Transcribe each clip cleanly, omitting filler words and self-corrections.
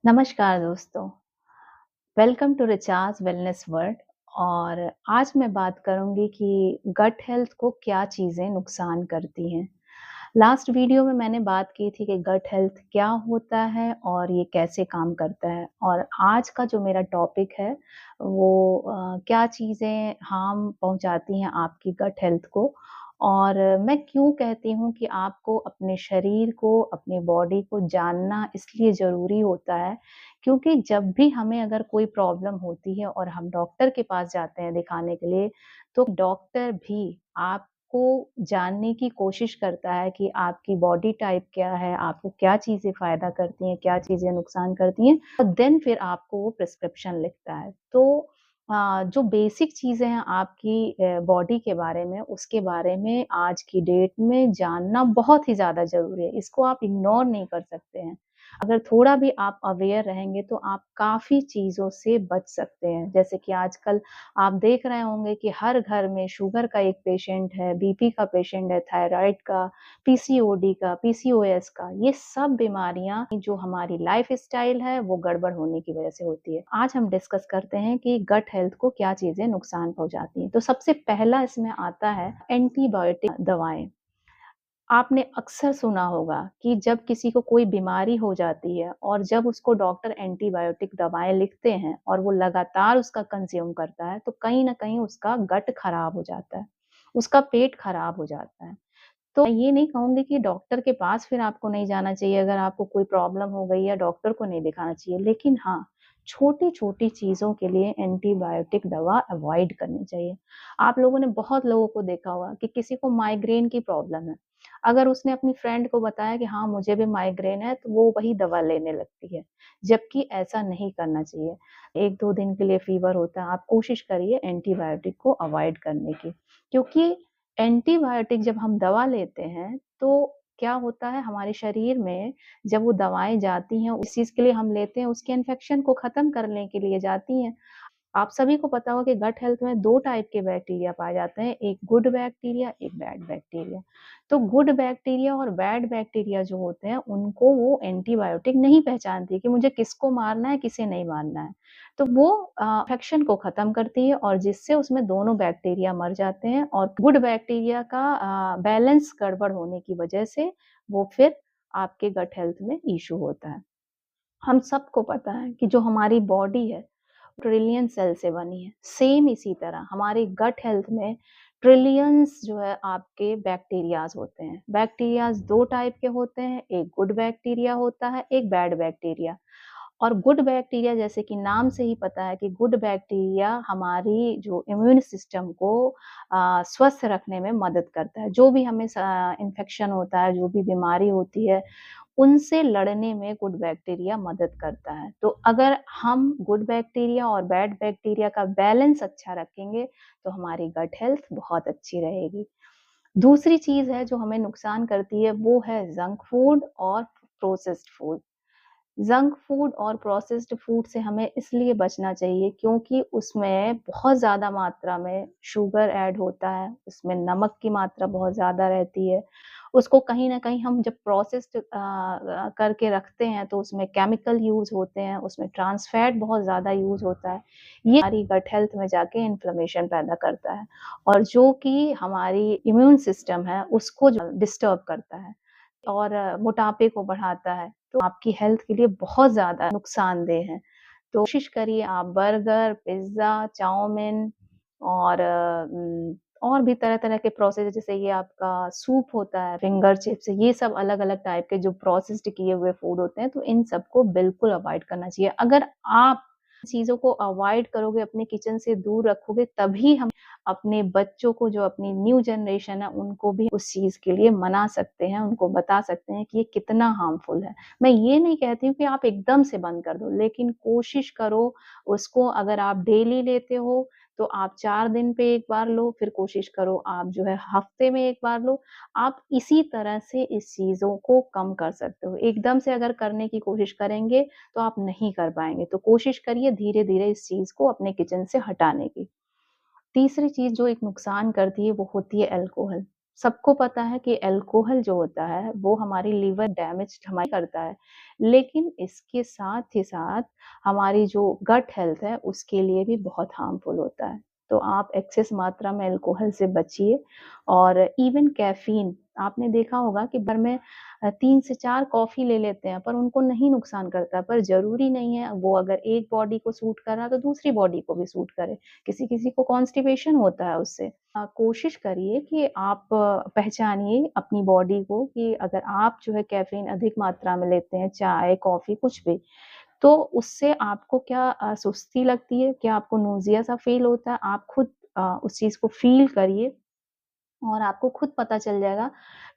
नमस्कार दोस्तों, welcome to recharge wellness world. और आज मैं बात करूंगी कि गट हेल्थ को क्या चीज़ें नुकसान करती हैं। लास्ट वीडियो में मैंने बात की थी कि गट हेल्थ क्या होता है और ये कैसे काम करता है। और आज का जो मेरा टॉपिक है वो क्या चीज़ें हार्म पहुंचाती हैं आपकी गट हेल्थ को। और मैं क्यों कहती हूँ कि आपको अपने शरीर को, अपनी बॉडी को जानना इसलिए ज़रूरी होता है, क्योंकि जब भी हमें अगर कोई प्रॉब्लम होती है और हम डॉक्टर के पास जाते हैं दिखाने के लिए, तो डॉक्टर भी आपको जानने की कोशिश करता है कि आपकी बॉडी टाइप क्या है, आपको क्या चीज़ें फ़ायदा करती हैं, क्या चीज़ें नुकसान करती हैं, और देन फिर आपको वो प्रिस्क्रिप्शन लिखता है। तो जो बेसिक चीज़ें हैं आपकी बॉडी के बारे में, उसके बारे में आज की डेट में जानना बहुत ही ज़्यादा ज़रूरी है। इसको आप इग्नोर नहीं कर सकते हैं। अगर थोड़ा भी आप अवेयर रहेंगे तो आप काफ़ी चीज़ों से बच सकते हैं। जैसे कि आजकल आप देख रहे होंगे कि हर घर में शुगर का एक पेशेंट है, बीपी का पेशेंट है, थायरॉइड का, पीसीओडी का, पीसीओएस का। ये सब बीमारियाँ जो हमारी लाइफ़स्टाइल है वो गड़बड़ होने की वज़ह से होती है। आज हम डिस्कस करते हैं कि गट हेल्थ को क्या चीज़ें नुकसान पहुँचाती हैं। तो सबसे पहला इसमें आता है एंटीबायोटिक दवाएँ। आपने अक्सर सुना होगा कि जब किसी को कोई बीमारी हो जाती है और जब उसको डॉक्टर एंटीबायोटिक दवाएँ लिखते हैं और वो लगातार उसका कंज़्यूम करता है, तो कहीं न कहीं उसका गट खराब हो जाता है, उसका पेट खराब हो जाता है। तो मैं ये नहीं कहूँगी कि डॉक्टर के पास फिर आपको नहीं जाना चाहिए, अगर आपको कोई प्रॉब्लम हो गई या डॉक्टर को नहीं दिखाना चाहिए। लेकिन हाँ, छोटी-छोटी चीज़ों के लिए एंटीबायोटिक दवा अवॉइड करनी चाहिए। आप लोगों ने बहुत लोगों को देखा होगा कि किसी को माइग्रेन की प्रॉब्लम है। अगर उसने अपनी फ्रेंड को बताया कि हाँ, मुझे भी माइग्रेन है, तो वो वही दवा लेने लगती है, जबकि ऐसा नहीं करना चाहिए। 1-2 दिन के लिए फ़ीवर होता है, आप कोशिश करिए एंटीबायोटिक को अवॉइड करने की, क्योंकि एंटीबायोटिक जब हम दवा लेते हैं, तो क्या होता है हमारे शरीर में, जब वो दवाएँ जाती हैं, उस चीज़ के लिए हम लेते हैं, उसके इन्फेक्शन को ख़त्म करने के लिए जाती हैं। आप सभी को पता होगा कि गट हेल्थ में 2 टाइप के बैक्टीरिया पाए जाते हैं, एक गुड बैक्टीरिया, एक बैड बैक्टीरिया। तो गुड बैक्टीरिया और बैड बैक्टीरिया जो होते हैं, उनको वो एंटीबायोटिक नहीं पहचानती कि मुझे किसको मारना है, किसे नहीं मारना है। तो वो इन्फेक्शन को ख़त्म करती है और जिससे उसमें दोनों बैक्टीरिया मर जाते हैं, और गुड बैक्टीरिया का बैलेंस गड़बड़ होने की वजह से वो फिर आपके गट हेल्थ में इश्यू होता है। हम सबको पता है कि जो हमारी बॉडी है ट्रिलियन सेल से बनी है। सेम इसी तरह हमारी गट हेल्थ में ट्रिलियंस जो है आपके बैक्टीरियाज़ होते हैं। बैक्टीरियाज़ 2 टाइप के होते हैं, एक गुड बैक्टीरिया होता है, एक बैड बैक्टीरिया। और गुड बैक्टीरिया, जैसे कि नाम से ही पता है कि गुड बैक्टीरिया हमारी जो इम्यून सिस्टम को स्वस्थ रखने में मदद करता है। जो भी हमें इन्फेक्शन होता है, जो भी बीमारी होती है, उनसे लड़ने में गुड बैक्टीरिया मदद करता है। तो अगर हम गुड बैक्टीरिया और बैड बैक्टीरिया का बैलेंस अच्छा रखेंगे, तो हमारी गट हेल्थ बहुत अच्छी रहेगी। दूसरी चीज़ है जो हमें नुकसान करती है, वो है जंक फूड और प्रोसेस्ड फूड। जंक फूड और प्रोसेस्ड फूड से हमें इसलिए बचना चाहिए क्योंकि उसमें बहुत ज़्यादा मात्रा में शुगर ऐड होता है, उसमें नमक की मात्रा बहुत ज़्यादा रहती है। उसको कहीं न कहीं हम जब प्रोसेस्ड करके रखते हैं तो उसमें केमिकल यूज़ होते हैं, उसमें ट्रांस फैट बहुत ज़्यादा यूज़ होता है। ये हमारी गट हेल्थ में जाके इन्फ्लेमेशन पैदा करता है और जो कि हमारी इम्यून सिस्टम है उसको जो डिस्टर्ब करता है और मोटापे को बढ़ाता है। तो आपकी हेल्थ के लिए बहुत ज़्यादा नुकसानदेह है। तो कोशिश करिए आप बर्गर, पिज़्ज़ा, चाउमीन और और भी तरह-तरह के प्रोसेस्ड, जैसे ये आपका सूप होता है, फिंगर चिप्स, ये सब अलग-अलग टाइप के जो प्रोसेस्ड किए हुए फूड होते हैं, तो इन सबको बिल्कुल अवॉइड करना चाहिए। अगर आप चीज़ों को अवॉइड करोगे, अपने किचन से दूर रखोगे, तभी हम अपने बच्चों को, जो अपनी न्यू जनरेशन है, उनको भी उस चीज़ के लिए मना सकते हैं, उनको बता सकते हैं कि ये कितना हार्मफुल है। मैं ये नहीं कहती हूँ कि आप एकदम से बंद कर दो, लेकिन कोशिश करो उसको, अगर आप डेली लेते हो, तो आप 4 दिन पे 1 बार लो, फिर कोशिश करो आप जो है हफ्ते में 1 बार लो। आप इसी तरह से इस चीज़ों को कम कर सकते हो। एकदम से अगर करने की कोशिश करेंगे, तो आप नहीं कर पाएँगे। तो कोशिश करिए धीरे-धीरे इस चीज़ को अपने किचन से हटाने की। तीसरी चीज़ जो एक नुकसान करती है, वो होती है अल्कोहल। सबको पता है कि अल्कोहल जो होता है वो हमारी लिवर डैमेज हमारी करता है, लेकिन इसके साथ ही साथ हमारी जो गट हेल्थ है उसके लिए भी बहुत हार्मफुल होता है। तो आप एक्सेस मात्रा में अल्कोहल से बचिए और इवन कैफ़ीन आपने देखा होगा कि भर में 3 से 4 कॉफ़ी ले लेते हैं पर उनको नहीं नुकसान करता, पर ज़रूरी नहीं है वो अगर एक बॉडी को सूट कर रहा है तो दूसरी बॉडी को भी सूट करे। किसी-किसी को कॉन्स्टिपेशन होता है उससे। कोशिश करिए कि आप पहचानिए अपनी बॉडी को कि अगर आप जो है कैफ़ीन अधिक मात्रा में लेते हैं, चाय, कॉफ़ी कुछ भी, तो उससे आपको क्या सुस्ती लगती है? क्या आपको नोज़िया सा फ़ील होता है? आप खुद उस चीज़ को फ़ील करिए और आपको खुद पता चल जाएगा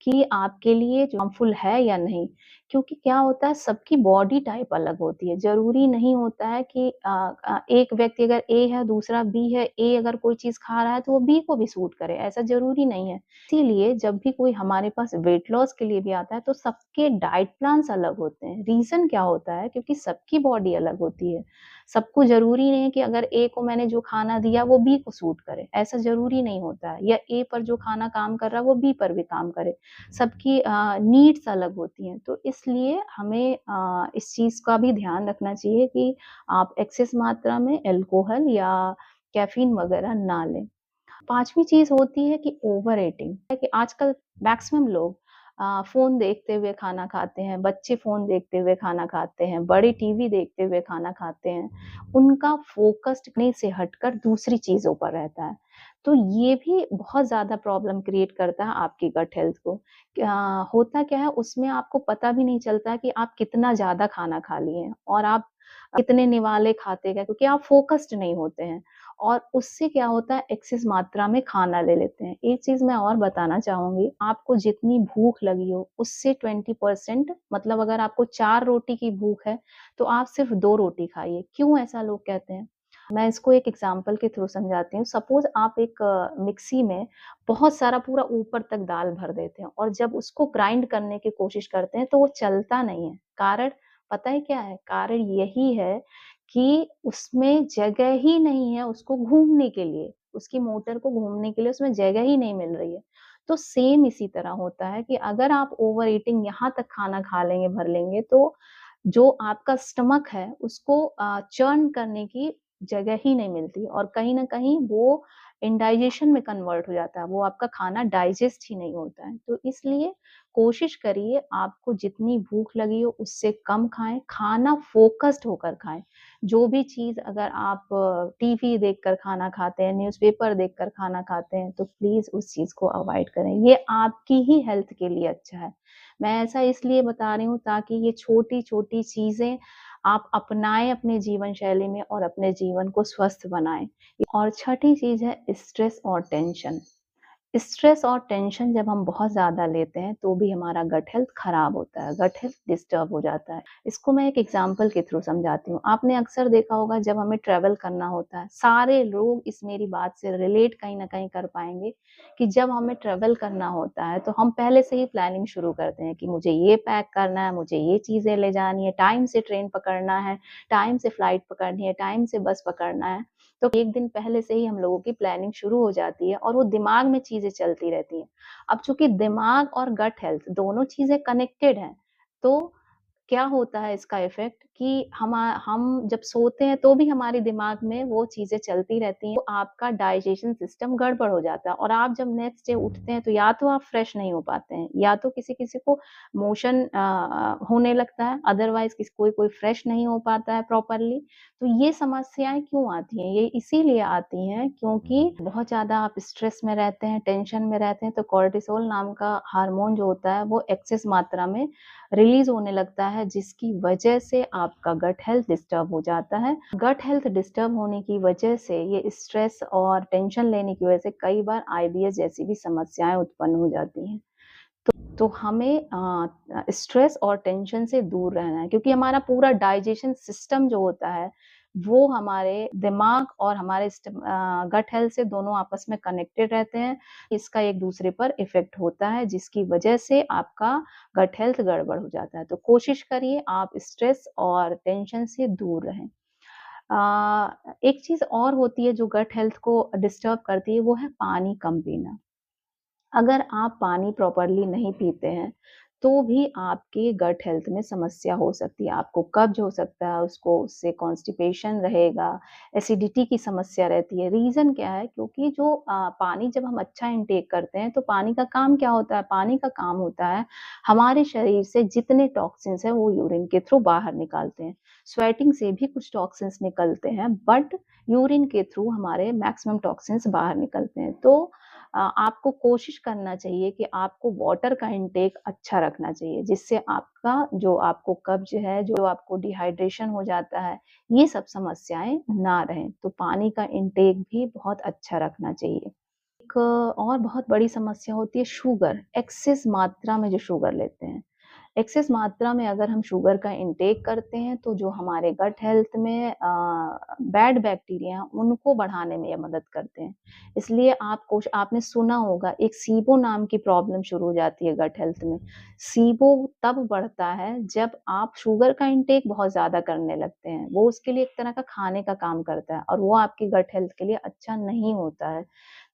कि आपके लिए जो हार्मफुल है या नहीं। क्योंकि क्या होता है सबकी बॉडी टाइप अलग होती है। ज़रूरी नहीं होता है कि एक व्यक्ति अगर ए है, दूसरा बी है, ए अगर कोई चीज़ खा रहा है तो वो बी को भी सूट करे, ऐसा ज़रूरी नहीं है। इसीलिए जब भी कोई हमारे पास वेट लॉस के लिए भी आता है तो सबके डाइट प्लान्स अलग होते हैं। रीज़न क्या होता है? क्योंकि सबकी बॉडी अलग होती है। सबको ज़रूरी नहीं है कि अगर ए को मैंने जो खाना दिया वो बी को सूट करे, ऐसा ज़रूरी नहीं होता है या ए पर जो खाना काम कर रहा है वो बी पर भी काम करे। सबकी नीड्स अलग होती हैं, तो इसलिए हमें इस चीज़ का भी ध्यान रखना चाहिए कि आप एक्सेस मात्रा में अल्कोहल या कैफ़ीन वगैरह ना लें। 5वीं चीज़ होती है कि ओवर ईटिंग है कि आजकल मैक्सिमम लोग फ़ोन देखते हुए खाना खाते हैं, बच्चे फ़ोन देखते हुए खाना खाते हैं, बड़े टीवी देखते हुए खाना खाते हैं। उनका फ़ोकस खाने से हटकर दूसरी चीज़ों पर रहता है। तो ये भी बहुत ज़्यादा प्रॉब्लम क्रिएट करता है आपकी गट हेल्थ को। होता क्या है उसमें आपको पता भी नहीं चलता कि आप कितना ज़्यादा खाना खा लिए हैं और आप कितने निवाले खाते गए क्योंकि आप फ़ोकस्ड नहीं होते हैं। और उससे क्या होता है एक्सेस मात्रा में खाना ले लेते हैं। एक चीज़ मैं और बताना चाहूँगी, आपको जितनी भूख लगी हो उससे 20% मतलब अगर आपको 4 रोटी की भूख है, तो आप सिर्फ़ 2 रोटी खाइए। क्यों ऐसा लोग कहते हैं? मैं इसको एक एग्ज़ाम्पल के थ्रू समझाती हूँ। सपोज़ आप एक मिक्सी में बहुत सारा पूरा ऊपर तक दाल भर देते हैं और जब उसको ग्राइंड करने की कोशिश करते हैं, तो वो चलता नहीं है। कारण पता है क्या है? कारण यही है कि उसमें जगह ही नहीं है उसको घूमने के लिए, उसकी मोटर को घूमने के लिए उसमें जगह ही नहीं मिल रही है। तो सेम इसी तरह होता है कि अगर आप ओवर ईटिंग यहाँ तक खाना खा लेंगे, भर लेंगे तो जो आपका स्टमक है उसको चर्न करने की जगह ही नहीं मिलती और कहीं न कहीं वो इंडाइजेशन में कन्वर्ट हो जाता है, वो आपका खाना डाइजेस्ट ही नहीं होता है। तो इसलिए कोशिश करिए आपको जितनी भूख लगी हो उससे कम खाएँ, खाना फ़ोकस्ड होकर खाएँ। जो भी चीज़ अगर आप टीवी देखकर खाना खाते हैं, न्यूज़पेपर देखकर खाना खाते हैं, तो प्लीज़ उस चीज़ को अवॉइड करें। ये आपकी ही हेल्थ के लिए अच्छा है। मैं ऐसा इसलिए बता रही हूँ ताकि ये छोटी-छोटी चीज़ें आप अपनाएँ अपने जीवन शैली में और अपने जीवन को स्वस्थ बनाएँ। और छठी चीज़ है स्ट्रेस और टेंशन। स्ट्रेस और टेंशन जब हम बहुत ज़्यादा लेते हैं, तो भी हमारा गट हेल्थ खराब होता है, गट हेल्थ डिस्टर्ब हो जाता है। इसको मैं एक एग्ज़ाम्पल के थ्रू समझाती हूँ। आपने अक्सर देखा होगा जब हमें ट्रैवल करना होता है, सारे लोग इस मेरी बात से रिलेट कहीं न कहीं कर पाएँगे कि जब हमें ट्रैवल करना होता है, तो हम पहले से ही प्लानिंग शुरू करते हैं कि मुझे ये पैक करना है, मुझे ये चीज़ें ले जानी है, टाइम से ट्रेन पकड़ना है, टाइम से फ्लाइट पकड़नी है, टाइम से बस पकड़ना है। तो 1 दिन पहले से ही हम लोगों की प्लानिंग शुरू हो जाती है और वो दिमाग में चीज़ें चलती रहती हैं। अब चूँकि दिमाग और गट हेल्थ दोनों चीज़ें कनेक्टेड हैं, तो क्या होता है इसका इफ़ेक्ट कि हम जब सोते हैं तो भी हमारे दिमाग में वो चीज़ें चलती रहती हैं, तो आपका डाइजेशन सिस्टम गड़बड़ हो जाता है और आप जब नेक्स्ट डे उठते हैं तो या तो आप फ्रेश नहीं हो पाते हैं, या तो किसी-किसी को मोशन होने लगता है, अदरवाइज़ कोई-कोई फ्रेश नहीं हो पाता है प्रॉपरली। तो ये समस्याएँ क्यों आती हैं? ये इसीलिए आती हैं क्योंकि बहुत ज़्यादा आप स्ट्रेस में रहते हैं, टेंशन में रहते हैं, तो कॉर्टिसोल नाम का हार्मोन जो होता है वो एक्सेस मात्रा में रिलीज़ होने लगता है जिसकी वजह से आपका गट हेल्थ डिस्टर्ब हो जाता है। गट हेल्थ डिस्टर्ब होने की वजह से ये स्ट्रेस और टेंशन लेने की वजह से कई बार आईबीएस जैसी भी समस्याएँ उत्पन्न हो जाती हैं। तो हमें स्ट्रेस और टेंशन से दूर रहना है क्योंकि हमारा पूरा डाइजेशन सिस्टम जो होता है, वो हमारे दिमाग और हमारे गट हेल्थ से दोनों आपस में कनेक्टेड रहते हैं। इसका एक-दूसरे पर इफ़ेक्ट होता है जिसकी वजह से आपका गट हेल्थ गड़बड़ हो जाता है। तो कोशिश करिए आप स्ट्रेस और टेंशन से दूर रहें। एक चीज़ और होती है जो गट हेल्थ को डिस्टर्ब करती है, वो है पानी कम पीना। अगर आप पानी प्रॉपरली नहीं पीते हैं, तो भी आपके गट हेल्थ में समस्या हो सकती है। आपको कब्ज़ हो सकता है, उससे कॉन्स्टिपेशन रहेगा, एसिडिटी की समस्या रहती है। रीज़न क्या है? क्योंकि जो पानी जब हम अच्छा इनटेक करते हैं, तो पानी का काम क्या होता है? पानी का काम होता है, हमारे शरीर से जितने टॉक्सिन्स हैं, वो यूरिन के थ्रू बाहर निकालते हैं। स्वेटिंग से भी कुछ टॉक्सिन्स निकलते हैं, बट यूरिन के थ्रू हमारे मैक्सिमम टॉक्सिन्स बाहर निकलते हैं। तो आपको कोशिश करना चाहिए कि आपको वाटर का इंटेक अच्छा रखना चाहिए, जिससे आपका जो आपको कब्ज़ है, जो आपको डिहाइड्रेशन हो जाता है, ये सब समस्याएँ ना रहें। तो पानी का इंटेक भी बहुत अच्छा रखना चाहिए। एक और बहुत बड़ी समस्या होती है शुगर, एक्सेस मात्रा में जो शुगर लेते हैं। एक्सेस मात्रा में अगर हम शुगर का इंटेक करते हैं, तो जो हमारे गट हेल्थ में बैड बैक्टीरिया हैं, उनको बढ़ाने में ये मदद करते हैं। इसलिए आपने सुना होगा एक सीबो नाम की प्रॉब्लम शुरू हो जाती है गट हेल्थ में। सीबो तब बढ़ता है जब आप शुगर का इंटेक बहुत ज़्यादा करने लगते हैं। वो उसके लिए एक तरह का खाने का काम करता है और वो आपकी गट हेल्थ के लिए अच्छा नहीं होता है।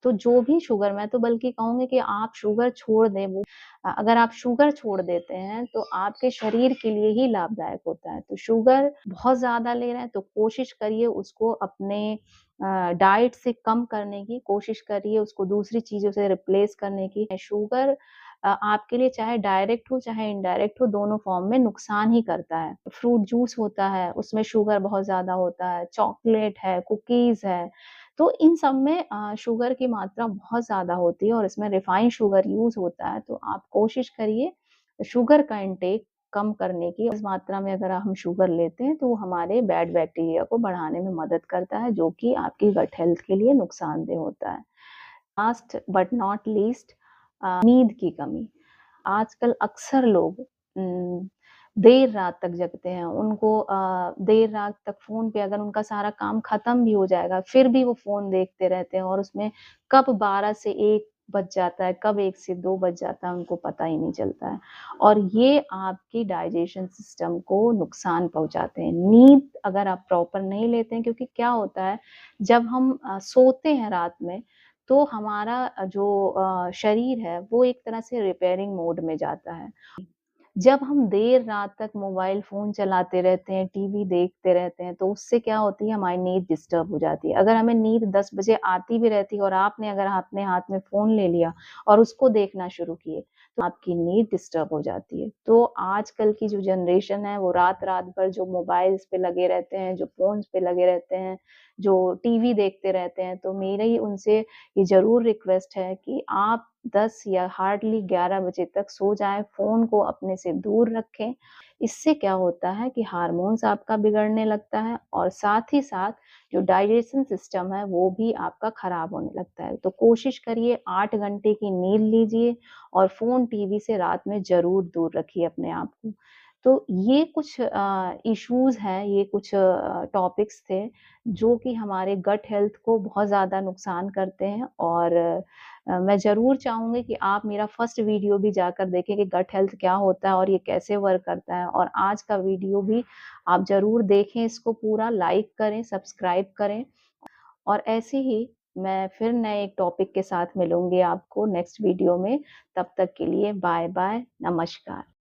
तो जो भी शुगर मैं तो बल्कि कहूँगी कि आप शुगर छोड़ दें अगर आप शुगर छोड़ देते हैं, तो आपके शरीर के लिए ही लाभदायक होता है। तो शुगर बहुत ज़्यादा ले रहे हैं, तो कोशिश करिए उसको अपने डाइट से कम करने की, कोशिश करिए उसको दूसरी चीज़ों से रिप्लेस करने की। शुगर आपके लिए चाहे डायरेक्ट हो, चाहे इनडायरेक्ट हो, दोनों फॉर्म में नुकसान ही करता है। फ्रूट जूस होता है, उसमें शुगर बहुत ज़्यादा होता है, चॉकलेट है, कुकीज़ है, तो इन सब में शुगर की मात्रा बहुत ज़्यादा होती है और इसमें रिफाइंड शुगर यूज़ होता है, तो आप कोशिश करिए शुगर का इंटेक कम करने की। इस मात्रा में अगर हम शुगर लेते हैं, तो वो हमारे बैड बैक्टीरिया को बढ़ाने में मदद करता है, जो कि आपकी गट हेल्थ के लिए नुकसानदेह होता है। लास्ट बट नॉट लीस्ट नींद की कमी। आजकल अक्सर लोग देर रात तक जगते हैं। उनको देर रात तक फ़ोन पे अगर उनका सारा काम ख़त्म भी हो जाएगा, फिर भी वो फ़ोन देखते रहते हैं और उसमें कब 12 से 1 बज जाता है, कब 1 से 2 बज जाता है, उनको पता ही नहीं चलता है। और ये आपकी डाइजेशन सिस्टम को नुकसान पहुँचाते हैं। नींद अगर आप प्रॉपर नहीं लेते हैं क्योंकि क्या होता है, जब हम सोते हैं रात में, तो हमारा जो शरीर है, वो एक तरह से रिपेयरिंग मोड में जाता है। जब हम देर रात तक मोबाइल फ़ोन चलाते रहते हैं, टीवी देखते रहते हैं, तो उससे क्या होती है हमारी नींद डिस्टर्ब हो जाती है। अगर हमें नींद 10 बजे आती भी रहती है और आपने अगर अपने हाथ में फ़ोन ले लिया और उसको देखना शुरू किए, तो आपकी नींद डिस्टर्ब हो जाती है। तो आजकल की जो जनरेशन है वो रात-रात भर जो मोबाइल्स पे लगे रहते हैं, जो फ़ोन्स पे लगे रहते हैं, जो टीवी देखते रहते हैं, तो मेरी उनसे ये ज़रूर रिक्वेस्ट है कि आप 10 या हार्डली 11 बजे तक सो जाएँ, फ़ोन को अपने से दूर रखें। इससे क्या होता है कि हार्मोन्स आपका बिगड़ने लगता है और साथ ही साथ जो डाइजेशन सिस्टम है, वो भी आपका खराब होने लगता है। तो कोशिश करिए 8 घंटे की नींद लीजिए और फ़ोन, टीवी से रात में ज़रूर दूर रखिए अपने आप को। तो ये कुछ इश्यूज़ हैं, ये कुछ टॉपिक्स थे, जो कि हमारे गट हेल्थ को बहुत ज़्यादा नुकसान करते हैं और मैं ज़रूर चाहूँगी कि आप मेरा फर्स्ट वीडियो भी जाकर देखें कि गट हेल्थ क्या होता है और ये कैसे वर्क करता है और आज का वीडियो भी आप ज़रूर देखें, इसको पूरा लाइक करें, सब्सक्राइब करें और ऐसे ही मैं फिर नए एक टॉपिक के साथ मिलूँगी आपको नेक्स्ट वीडियो में। तब तक के लिए बाय-बाय, नमस्कार।